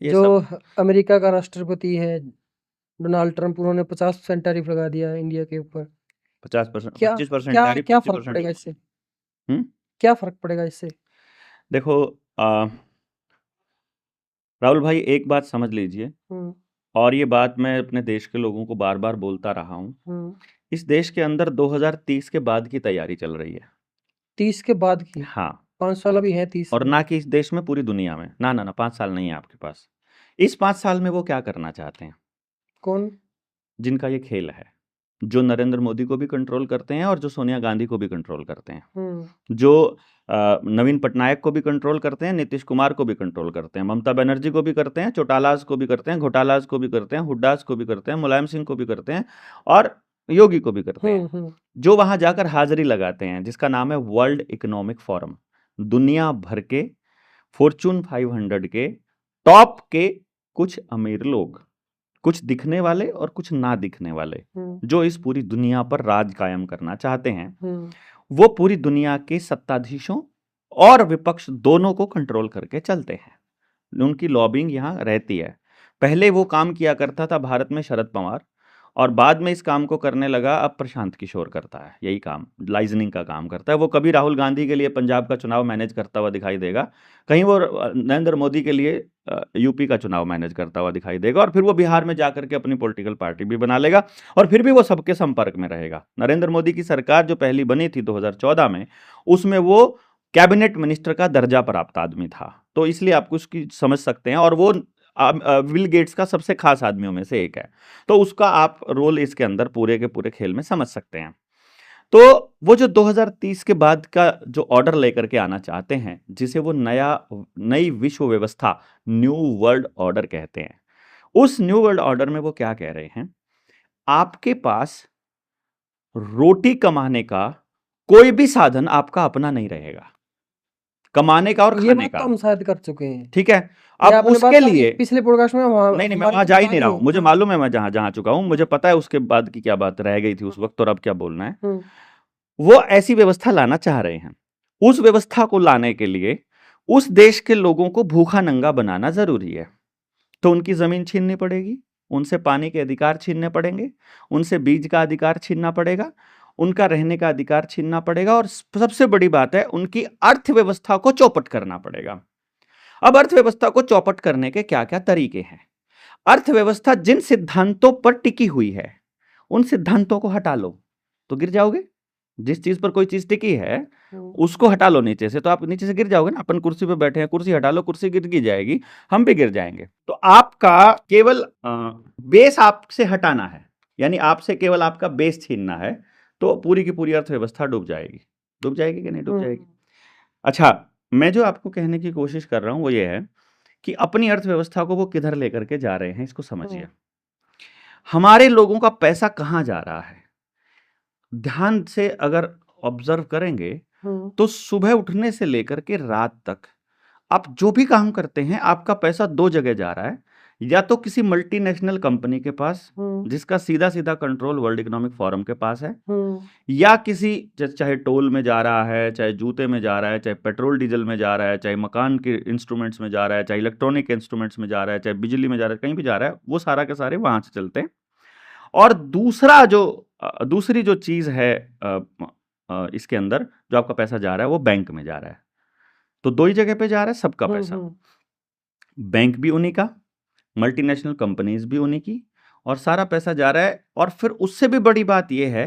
ये जो सब अमेरिका का राष्ट्रपति है डोनाल्ड ट्रंप, उन्होंने 50% टैरिफ लगा दिया है इंडिया के ऊपर। 50%, क्या 25% क्या टैरिफ, क्या फर्क 25%। पड़ेगा इससे? हम्म। क्या फर्क पड़ेगा इससे? देखो राहुल भाई, एक बात समझ लीजिए, हम्म और ये बात मैं अपने देश के लोगों को बार बार बोलता रहा हूँ। हम्म इस देश के अंदर 2030 के बाद की तैयारी चल रही है। 30 के बाद की? हाँ। 5 साल अभी है 30 और में। ना कि इस देश में, पूरी दुनिया में। ना ना ना, 5 साल नहीं है आपके पास। इस 5 साल में वो क्या करना चाहते हैं? कौन? जिनका ये खेल है, जो नरेंद्र मोदी को भी कंट्रोल करते हैं और जो सोनिया गांधी को भी कंट्रोल करते हैं, हम्म जो नवीन पटनायक को भी कंट्रोल करते हैं, नीतीश कुमार को भी कंट्रोल करते हैं, ममता बनर्जी को भी करते हैं, चौटालाज को भी करते हैं, घोटालाज को भी करते हैं, हुड्डास को भी करते हैं, मुलायम सिंह को भी करते हैं, और योगी को भी करते हैं। हम्म जो वहां जाकर हाजिरी लगाते हैं, जिसका नाम है वर्ल्ड इकोनॉमिक फोरम, दुनिया भर के फॉर्चून 500 के टॉप के कुछ अमीर लोग, कुछ दिखने वाले और कुछ ना दिखने वाले, हम्म जो इस पूरी दुनिया पर राज कायम करना चाहते हैं, हम्म वो पूरी दुनिया के सत्ताधीशों और विपक्ष दोनों को कंट्रोल करके चलते हैं। उनकी लॉबिंग यहाँ रहती है। पहले वो काम किया करता था भारत में शरद पवार, और बाद में इस काम को करने लगा अब प्रशांत किशोर करता है यही काम, लाइजनिंग का काम करता है। वो कभी राहुल गांधी के लिए पंजाब का चुनाव मैनेज करता हुआ दिखाई देगा, कहीं वो नरेंद्र मोदी के लिए यूपी का चुनाव मैनेज करता हुआ दिखाई देगा, और फिर वो बिहार में जाकर के अपनी पॉलिटिकल पार्टी भी बना लेगा, और फिर भी वो सबके संपर्क में रहेगा। नरेंद्र मोदी की सरकार जो पहली बनी थी 2014 में, उसमें वो कैबिनेट मिनिस्टर का दर्जा प्राप्त आदमी था, तो इसलिए आप उसकी समझ सकते हैं। और वो विल गेट्स का सबसे खास आदमियों में से एक है, तो उसका आप रोल इसके अंदर पूरे के पूरे खेल में समझ सकते हैं। तो वो जो 2030 के बाद का जो ऑर्डर लेकर के आना चाहते हैं, जिसे वो नई विश्व व्यवस्था, न्यू वर्ल्ड ऑर्डर कहते हैं, उस न्यू वर्ल्ड ऑर्डर में वो क्या कह रहे हैं? आपके पास रोटी कमाने का कोई भी साधन आपका अपना नहीं रहेगा, कमाने का और ये खाने बात तो का। हम शायद कर चुके हैं। ठीक है। ये अब आपने उसके बात काफी लिए, पिछले पॉडकास्ट में नहीं नहीं, मैं हमारे वहां को जा ही नहीं बताई रहा है। हूं, मुझे हाँ मालूम है मैं जहां जहां चुका हूं, मुझे हाँ पता है उसके बाद की क्या बात रह गई थी उस हम्म वक्त और अब क्या बोलना है। हम्म वो ऐसी व्यवस्था लाना चाह रहे हैं। उस व्यवस्था को लाने के लिए उस देश के लोगों को भूखा नंगा बनाना जरूरी है। तो उनकी जमीन छीननी पड़ेगी, उनसे पानी के अधिकार छीनने पड़ेंगे, उनसे बीज का अधिकार छीनना पड़ेगा, उनका रहने का अधिकार छीनना पड़ेगा, और सबसे बड़ी बात है, उनकी अर्थव्यवस्था को चौपट करना पड़ेगा। अब अर्थव्यवस्था को चौपट करने के क्या क्या तरीके हैं? अर्थव्यवस्था जिन सिद्धांतों पर टिकी हुई है, उन सिद्धांतों को हटा लो तो गिर जाओगे। जिस चीज पर कोई चीज टिकी है, हम्म उसको हटा लो नीचे से, तो आप नीचे से गिर जाओगे ना। अपन कुर्सी पे बैठे हैं, कुर्सी हटा लो, कुर्सी गिर की जाएगी, हम भी गिर जाएंगे। तो आपका केवल बेस आपसे हटाना है, यानी आपसे केवल आपका बेस छीनना है, तो पूरी की पूरी अर्थव्यवस्था डूब जाएगी। डूब जाएगी कि नहीं डूब हम्म जाएगी? अच्छा, मैं जो आपको कहने की कोशिश कर रहा हूं वो ये है कि अपनी अर्थव्यवस्था को वो किधर लेकर के जा रहे हैं, इसको समझिए। हम्म हमारे लोगों का पैसा कहां जा रहा है? ध्यान से अगर ऑब्जर्व करेंगे, हम्म तो सुबह उठने से लेकर के रात तक आप जो भी काम करते हैं, आपका पैसा दो जगह जा रहा है। या तो किसी मल्टीनेशनल कंपनी के पास, हम्म जिसका सीधा सीधा कंट्रोल वर्ल्ड इकोनॉमिक फोरम के पास है, हम्म या किसी, चाहे टोल में जा रहा है, चाहे जूते में जा रहा है, चाहे पेट्रोल डीजल में जा रहा है, चाहे मकान के इंस्ट्रूमेंट्स में जा रहा है, चाहे इलेक्ट्रॉनिक इंस्ट्रूमेंट्स में जा रहा है, चाहे बिजली में जा रहा है, कहीं भी जा रहा है, वो सारा के सारे वहां से चलते हैं। और दूसरी जो चीज है इसके अंदर, जो आपका पैसा जा रहा है वो बैंक में जा रहा है। तो दो ही जगह पे जा रहा है सबका पैसा। हम्म बैंक भी उन्हीं का, मल्टीनेशनल कंपनीज भी उन्हीं की, और सारा पैसा जा रहा है। और फिर उससे भी बड़ी बात यह है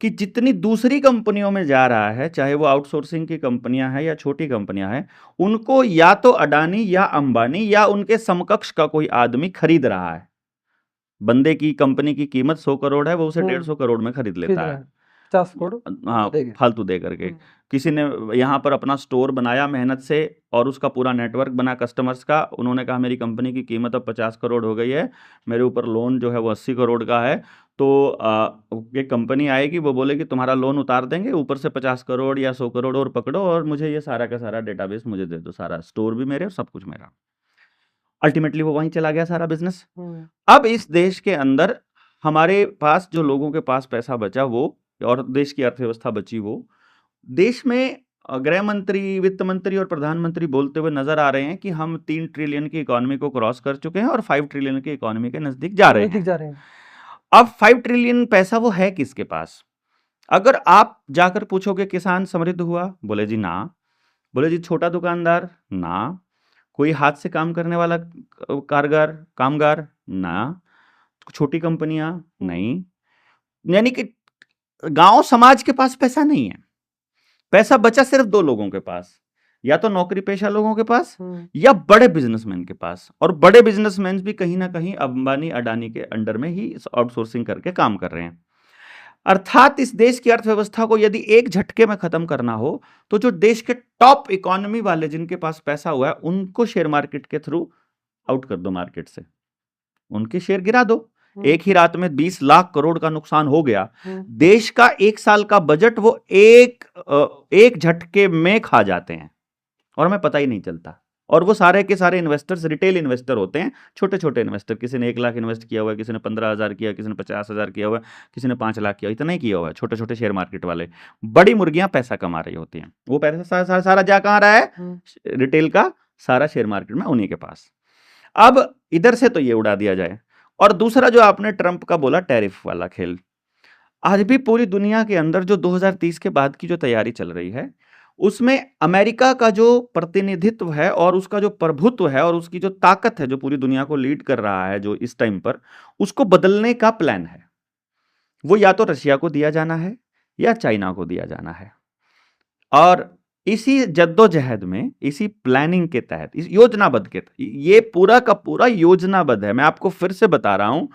कि जितनी दूसरी कंपनियों में जा रहा है, चाहे वो आउटसोर्सिंग की कंपनियां हैं या छोटी कंपनियां हैं, उनको या तो अडानी या अंबानी या उनके समकक्ष का कोई आदमी खरीद रहा है। बंदे की कंपनी की कीमत 100 करोड़ है, वो उसे 150 करोड़ में खरीद खरीद लेता रहा है। है 50 करोड़ फालतू हाँ, देगा। फालतू दे करके। किसी ने यहाँ पर अपना स्टोर बनाया मेहनत से, और उसका पूरा नेटवर्क बना कस्टमर्स का, उन्होंने कहा मेरी कंपनी की कीमत अब 50 करोड़ हो गई है, मेरे ऊपर लोन जो है वो 80 करोड़ का है। तो एक कंपनी आएगी, वो बोलेगी तुम्हारा लोन उतार देंगे, ऊपर से 50 करोड़ या 100 करोड़ और पकड़ो, और मुझे ये सारा का सारा डेटाबेस मुझे दे दो, सारा स्टोर भी मेरे और सब कुछ मेरा। अल्टीमेटली वो वहीं चला गया सारा बिजनेस। हम्म अब इस देश के अंदर हमारे पास, जो लोगों के पास पैसा बचा वो, और देश की अर्थव्यवस्था बची वो, देश में गृह मंत्री, वित्त मंत्री और प्रधानमंत्री बोलते हुए नजर आ रहे हैं कि हम 3 ट्रिलियन की इकोनॉमी को क्रॉस कर चुके हैं और 5 ट्रिलियन की इकोनॉमी के नजदीक जा रहे नजदीक हैं। जा रहे हैं। अब 5 ट्रिलियन पैसा वो है किसके पास? अगर आप जाकर पूछोगे किसान समृद्ध हुआ, बोले जी ना। बोले जी छोटा दुकानदार, ना। कोई हाथ से काम करने वाला कामगार, ना। छोटी कंपनियां, नहीं। यानी कि गांव समाज के पास पैसा नहीं है। पैसा बचा सिर्फ 2 लोगों के पास, या तो नौकरी पेशा लोगों के पास या बड़े बिजनेसमैन के पास। और बड़े बिजनेसमैन भी कहीं ना कहीं अंबानी अडानी के अंडर में ही आउटसोर्सिंग करके काम कर रहे हैं। अर्थात इस देश की अर्थव्यवस्था को यदि एक झटके में खत्म करना हो तो जो देश के टॉप इकोनॉमी वाले जिनके पास पैसा हुआ है उनको शेयर मार्केट के थ्रू आउट कर दो, मार्केट से उनके शेयर गिरा दो। एक ही रात में 20 लाख करोड़ का नुकसान हो गया। देश का 1 साल का बजट वो एक झटके में खा जाते हैं और हमें पता ही नहीं चलता। और वो सारे के सारे इन्वेस्टर्स रिटेल इन्वेस्टर होते हैं, छोटे छोटे इन्वेस्टर। किसी ने 1 लाख इन्वेस्ट किया हुआ है, किसी ने 15,000 किया, किसी ने 50,000 किया हुआ है, किसी ने 5 लाख किया, इतना ही किया हुआ है। छोटे छोटे शेयर मार्केट वाले, बड़ी मुर्गियां पैसा कमा रही होती हैं। वो पैसा सारा जा कहां रहा है? रिटेल का सारा शेयर मार्केट में उन्हीं के पास। अब इधर से तो ये उड़ा दिया जाए। और दूसरा जो आपने ट्रंप का बोला, टैरिफ वाला खेल, आज भी पूरी दुनिया के अंदर जो 2030 के बाद की जो तैयारी चल रही है उसमें अमेरिका का जो प्रतिनिधित्व है और उसका जो प्रभुत्व है और उसकी जो ताकत है जो पूरी दुनिया को लीड कर रहा है जो इस टाइम पर, उसको बदलने का प्लान है। वो या तो रशिया को दिया जाना है या चाइना को दिया जाना है। और इसी जद्दोजहद में, इसी प्लानिंग के तहत, इस योजनाबद्ध के तहत, ये पूरा का पूरा योजनाबद्ध है। मैं आपको फिर से बता रहा हूं,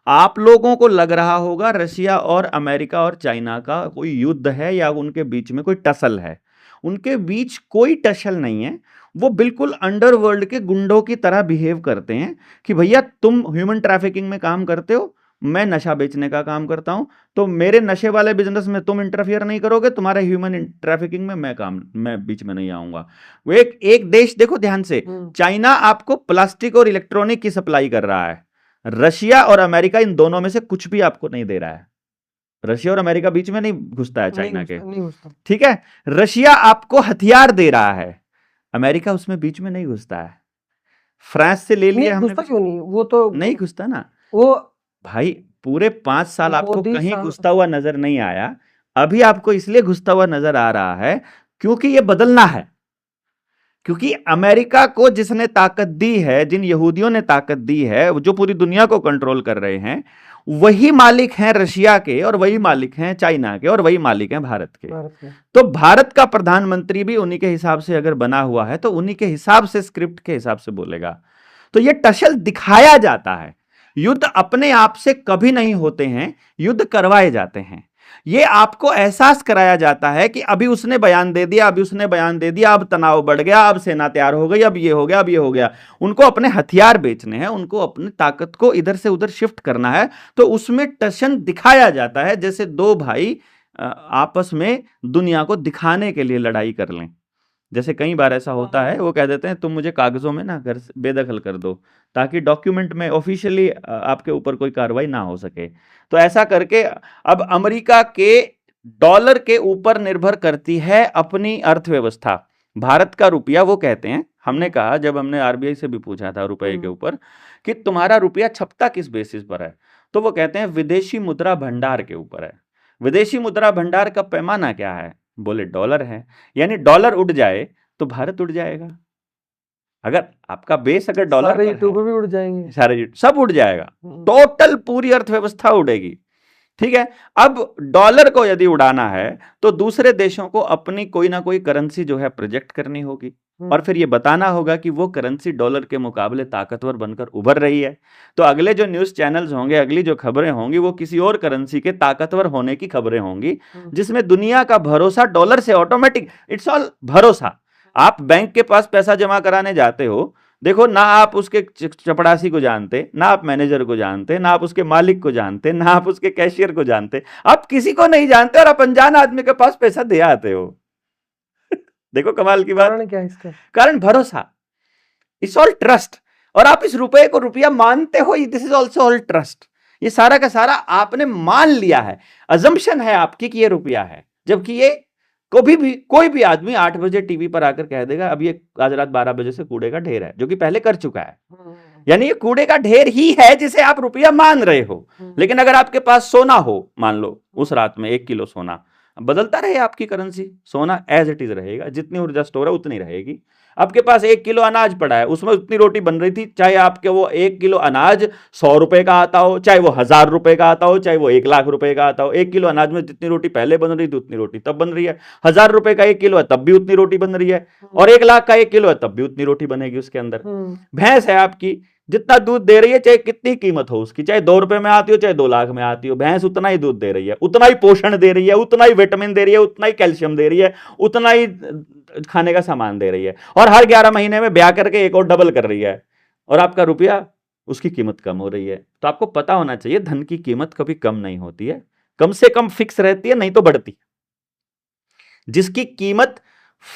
आप लोगों को लग रहा होगा रशिया और अमेरिका और चाइना का कोई युद्ध है या उनके बीच में कोई टसल है। उनके बीच कोई टसल नहीं है। वो बिल्कुल अंडरवर्ल्ड के गुंडों की तरह बिहेव करते हैं कि भैया तुम ह्यूमन ट्रैफिकिंग में काम करते हो, मैं नशा बेचने का काम करता हूं, तो मेरे नशे वाले बिजनेस में तुम इंटरफियर नहीं करोगे, तुम्हारे ह्यूमन ट्रैफिकिंग में मैं बीच में नहीं आऊंगा। वो एक देश देखो ध्यान से, चाइना आपको प्लास्टिक और इलेक्ट्रॉनिक की सप्लाई कर रहा है। रशिया और अमेरिका इन दोनों में से कुछ भी आपको नहीं दे रहा है। रशिया और अमेरिका बीच में नहीं घुसता है चाइना के, ठीक है। रशिया आपको हथियार दे रहा है, अमेरिका उसमें बीच में नहीं घुसता है। फ्रांस से ले लिया हमने, क्यों नहीं? वो तो नहीं घुसता ना वो भाई। पूरे 5 साल आपको कहीं घुसता हुआ नजर नहीं आया। अभी आपको इसलिए घुसता हुआ नजर आ रहा है क्योंकि ये बदलना है। क्योंकि अमेरिका को जिसने ताकत दी है, जिन यहूदियों ने ताकत दी है, जो पूरी दुनिया को कंट्रोल कर रहे हैं, वही मालिक हैं रशिया के, और वही मालिक हैं चाइना के, और वही मालिक हैं भारत के। तो भारत का प्रधानमंत्री भी उन्हीं के हिसाब से अगर बना हुआ है तो उन्हीं के हिसाब से, स्क्रिप्ट के हिसाब से बोलेगा। तो ये टसल दिखाया जाता है। युद्ध अपने आप से कभी नहीं होते हैं, युद्ध करवाए जाते हैं। ये आपको एहसास कराया जाता है कि अभी उसने बयान दे दिया, अभी उसने बयान दे दिया, अब तनाव बढ़ गया, अब सेना तैयार हो गई, अब ये हो गया, अब ये हो गया। उनको अपने हथियार बेचने हैं, उनको अपनी ताकत को इधर से उधर शिफ्ट करना है। तो उसमें टशन दिखाया जाता है जैसे 2 भाई आपस में दुनिया को दिखाने के लिए लड़ाई कर लें। जैसे कई बार ऐसा होता है, वो कह देते हैं तुम मुझे कागजों में ना घर से बेदखल कर दो, ताकि डॉक्यूमेंट में ऑफिशियली आपके ऊपर कोई कार्रवाई ना हो सके। तो ऐसा करके अब अमेरिका के डॉलर के ऊपर निर्भर करती है अपनी अर्थव्यवस्था। भारत का रुपया, वो कहते हैं, हमने कहा जब हमने आरबीआई से भी पूछा था रुपए के ऊपर कि तुम्हारा रुपया छपता किस बेसिस पर है, तो वो कहते हैं विदेशी मुद्रा भंडार के ऊपर है। विदेशी मुद्रा भंडार का पैमाना क्या है? बोले डॉलर है। यानी डॉलर उड़ जाए तो भारत उड़ जाएगा। अगर आपका बेस अगर डॉलर सारे यूट्यूबर भी उड़ जाएंगे, सारे सब उड़ जाएगा, टोटल पूरी अर्थव्यवस्था उड़ेगी। ठीक है। अब डॉलर को यदि उड़ाना है तो दूसरे देशों को अपनी कोई ना कोई करेंसी जो है प्रोजेक्ट करनी होगी, और फिर ये बताना होगा कि वो करेंसी डॉलर के मुकाबले ताकतवर बनकर उभर रही है। तो अगले जो न्यूज चैनल्स होंगे, अगली जो खबरें होंगी, वो किसी और करेंसी के ताकतवर होने की खबरें होंगी, जिसमें दुनिया का भरोसा डॉलर से ऑटोमेटिक, इट्स ऑल भरोसा। आप बैंक के पास पैसा जमा कराने जाते हो, देखो ना आप उसके चपड़ासी को जानते, ना आप मैनेजर को जानते, ना आप उसके मालिक को जानते, ना आप उसके कैशियर को जानते, आप किसी को नहीं जानते और आप अनजान आदमी के पास पैसा दे आते हो। देखो कमाल की बात। कारण क्या है इसका? कारण भरोसा, इट्स ऑल ट्रस्ट। और आप इस रुपए को रुपया मानते हो, this is also all trust. ये सारा का सारा आपने मान लिया है, अजम्पशन है आपकी कि ये रुपया है, जबकि ये कभी भी कोई भी आदमी 8 बजे टीवी पर आकर कह देगा अब ये आज रात 12 बजे से कूड़े का ढेर है, जो कि पहले कर चुका है। यानी ये कूड़े का ढेर ही है जिसे आप रुपया मान रहे हो। लेकिन अगर आपके पास सोना हो, मान लो उस रात में 1 किलो सोना, बदलता रहे आपकी करेंसी, सोना एज इट इज रहेगा, जितनी ऊर्जा स्टोर है उतनी रहेगी। आपके पास 1 किलो अनाज पड़ा है, उसमें उतनी रोटी बन रही थी, चाहे आपके वो 1 किलो अनाज 100 रुपए का आता हो, चाहे वो 1000 रुपए का आता हो, चाहे वो 1 लाख रुपए का आता हो। 1 किलो अनाज में जितनी रोटी पहले बन रही थी उतनी रोटी तब बन रही है। 1000 रुपए का 1 किलो है तब भी उतनी रोटी बन रही है, और 1 लाख का 1 किलो है तब भी उतनी रोटी बनेगी उसके अंदर। भैंस है आपकी, जितना दूध दे रही है, चाहे कितनी कीमत हो उसकी, चाहे 2 रुपए में आती हो चाहे 2 लाख में आती हो, भैंस उतना ही दूध दे रही है, उतना ही पोषण दे रही है, उतना ही विटामिन दे रही है, उतना ही कैल्शियम दे रही है, उतना ही खाने का सामान दे रही है, और हर 11 महीने में ब्याह करके एक और डबल कर रही है, और आपका रुपया, उसकी कीमत कम हो रही है। तो आपको पता होना चाहिए धन की कीमत कभी कम नहीं होती है, कम से कम फिक्स रहती है, नहीं तो बढ़ती। जिसकी कीमत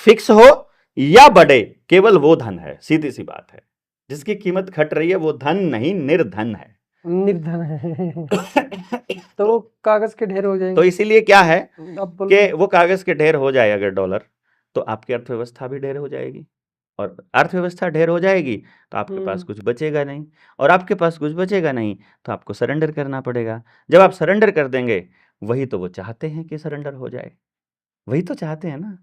फिक्स हो या बढ़े केवल वो धन है, सीधी सी बात है। जिसकी कीमत घट रही है वो धन नहीं, निर्धन है। निर्धन है। तो वो कागज के ढेर हो जाएंगे। तो इसीलिए क्या है अब कि वो कागज के ढेर हो जाए अगर डॉलर, तो आपकी अर्थव्यवस्था भी ढेर हो जाएगी, और अर्थव्यवस्था ढेर हो जाएगी तो आपके पास कुछ बचेगा नहीं, और आपके पास कुछ बचेगा नहीं तो आपको सरेंडर करना पड़ेगा। जब आप सरेंडर कर देंगे, वही तो वो चाहते हैं कि सरेंडर हो जाए, वही तो चाहते हैं ना,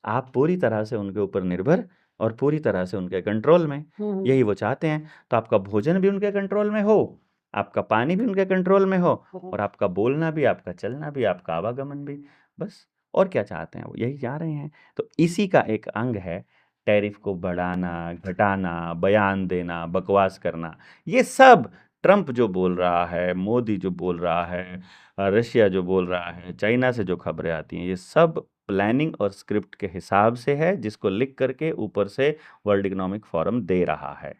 आप पूरी तरह से उनके ऊपर निर्भर और पूरी तरह से उनके कंट्रोल में, यही वो चाहते हैं। तो आपका भोजन भी उनके कंट्रोल में हो, आपका पानी भी उनके कंट्रोल में हो, और आपका बोलना भी, आपका चलना भी, आपका आवागमन भी, बस। और क्या चाहते हैं वो, यही चाह रहे हैं। तो इसी का एक अंग है टैरिफ को बढ़ाना, घटाना, बयान देना, बकवास करना। ये सब ट्रंप जो बोल रहा है, मोदी जो बोल रहा है, रशिया जो बोल रहा है, चाइना से जो खबरें आती हैं, ये सब प्लानिंग और स्क्रिप्ट के हिसाब से है, जिसको लिख करके ऊपर से वर्ल्ड इकोनॉमिक फोरम दे रहा है।